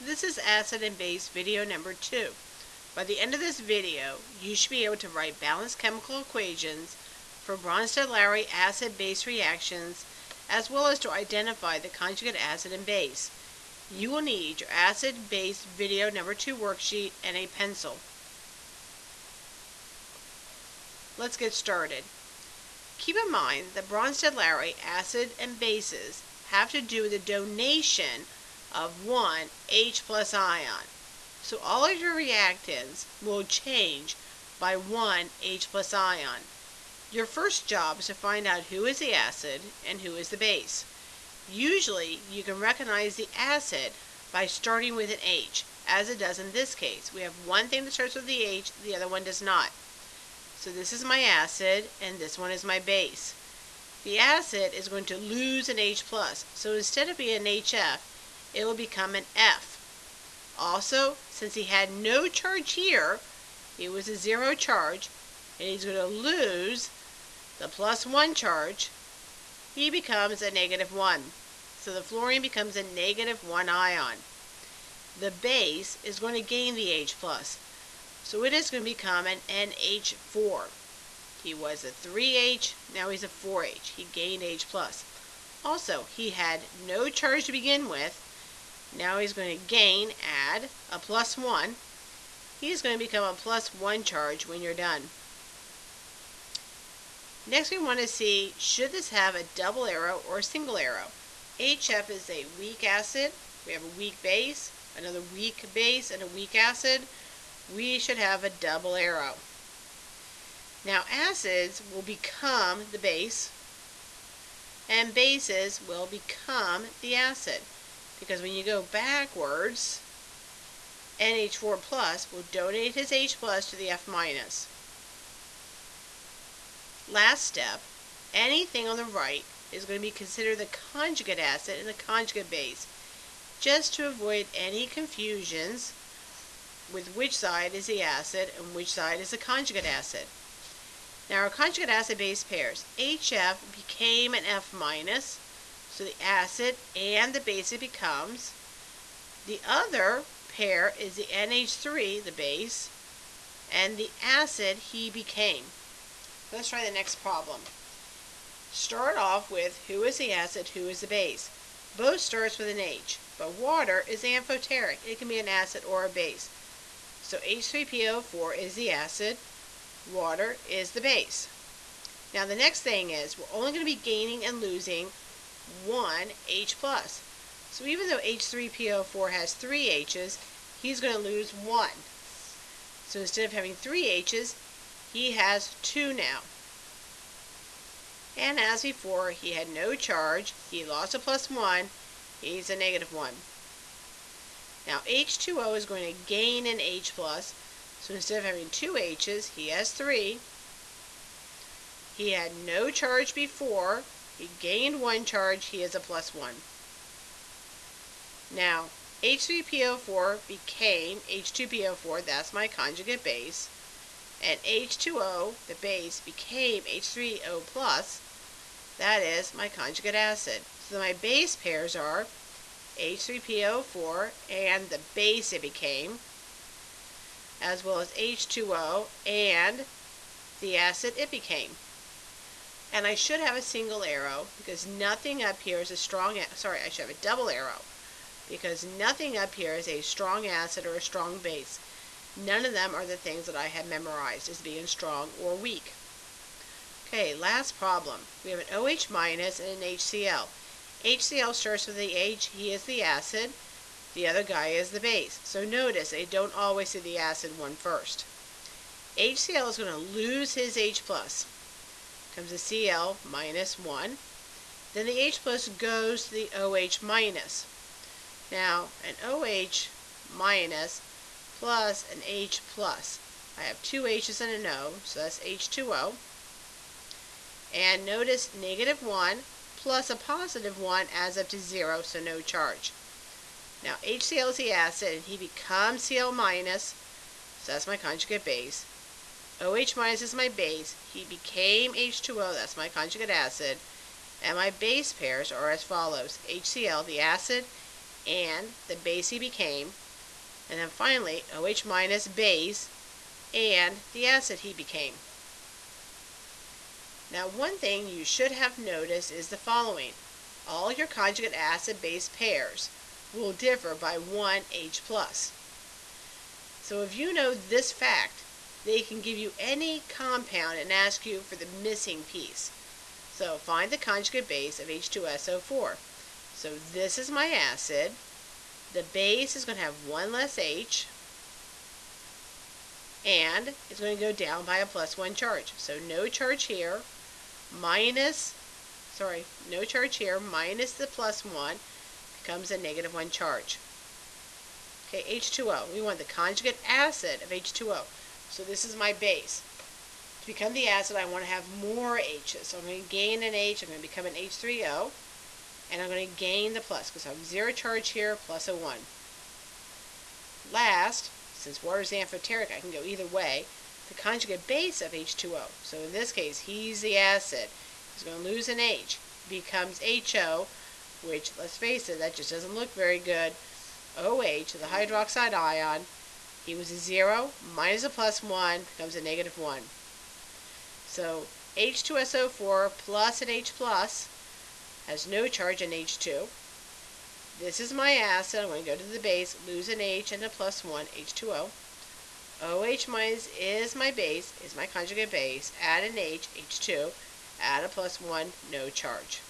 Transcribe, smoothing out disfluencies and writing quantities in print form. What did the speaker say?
This is acid and base video number 2. By the end of this video, you should be able to write balanced chemical equations for Bronstead Lowry acid-base reactions, as well as to identify the conjugate acid and base. You will need your acid-base video number 2 worksheet and a pencil. Let's get started. Keep in mind that Bronstead Lowry acid and bases have to do with the donation of one H plus ion. So all of your reactants will change by one H plus ion. Your first job is to find out who is the acid and who is the base. Usually you can recognize the acid by starting with an H, as it does in this case. We have one thing that starts with the H, the other one does not. So this is my acid and this one is my base. The acid is going to lose an H plus, so instead of being an HF, it will become an F. Also, since he had no charge here, it was a zero charge, and he's going to lose the +1 charge, he becomes a -1. So the fluorine becomes a -1 ion. The base is going to gain the H plus, so it is going to become an NH4. He was a 3H, now he's a 4H. He gained H plus. Also, he had no charge to begin with. Now he's going to add a +1. He's going to become a +1 charge when you're done. Next we want to see, should this have a double arrow or a single arrow? HF is a weak acid. We have a weak base, another weak base, and a weak acid. We should have a double arrow. Now acids will become the base, and bases will become the acid. Because when you go backwards, NH4 plus will donate his H plus to the F minus. Last step, anything on the right is going to be considered the conjugate acid and the conjugate base, just to avoid any confusions with which side is the acid and which side is the conjugate acid. Now our conjugate acid base pairs, HF became an F minus, so the acid and the base it becomes. The other pair is the NH3, the base, and the acid he became. Let's try the next problem. Start off with who is the acid, who is the base. Both starts with an H, but water is amphoteric. It can be an acid or a base. So H3PO4 is the acid, water is the base. Now the next thing is, we're only going to be gaining and losing one H plus. So even though H3PO4 has 3 H's, he's going to lose 1. So instead of having 3 H's, he has 2 now. And as before, he had no charge, he lost a +1, he's a -1. Now H2O is going to gain an H plus, so instead of having 2 H's, he has 3. He had no charge before, he gained 1 charge, he is a +1. Now, H3PO4 became H2PO4, that's my conjugate base, and H2O, the base, became H3O plus, that is my conjugate acid. So my base pairs are H3PO4 and the base it became, as well as H2O and the acid it became. And I should have a single arrow because nothing up here is a strong, sorry, I should have a double arrow because nothing up here is a strong acid or a strong base. None of them are the things that I have memorized as being strong or weak. Okay, last problem. We have an OH minus and an HCl. HCl starts with the H, he is the acid, the other guy is the base. So notice, they don't always see the acid one first. HCl is going to lose his H plus. Comes a Cl minus 1. Then the H plus goes to the OH minus. Now, an OH minus plus an H plus. I have 2 H's and an O, so that's H2O. And notice -1 plus a +1 adds up to 0, so no charge. Now HCl is the acid, and he becomes Cl minus, so that's my conjugate base. OH minus is my base, he became H2O, that's my conjugate acid, and my base pairs are as follows. HCl, the acid, and the base he became, and then finally OH minus base and the acid he became. Now, one thing you should have noticed is the following. All your conjugate acid-base pairs will differ by 1 H+. So if you know this fact, they can give you any compound and ask you for the missing piece. So find the conjugate base of H2SO4. So this is my acid. The base is going to have one less H, and it's going to go down by a +1 charge. So no charge here, minus the +1 becomes a -1 charge. Okay, H2O. We want the conjugate acid of H2O. So this is my base. To become the acid, I want to have more H's. So I'm going to gain an H. I'm going to become an H3O. And I'm going to gain the plus because I have 0 charge here plus a 1. Last, since water is amphoteric, I can go either way, the conjugate base of H2O. So in this case, he's the acid. He's going to lose an H. Becomes HO, which, let's face it, that just doesn't look very good. OH, the hydroxide ion, he was a 0, minus a +1, becomes a -1. So H2SO4 plus an H plus has no charge in H2. This is my acid. I'm going to go to the base, lose an H and a +1, H2O. OH minus is my base, is my conjugate base, add an H, H2, add a +1, no charge.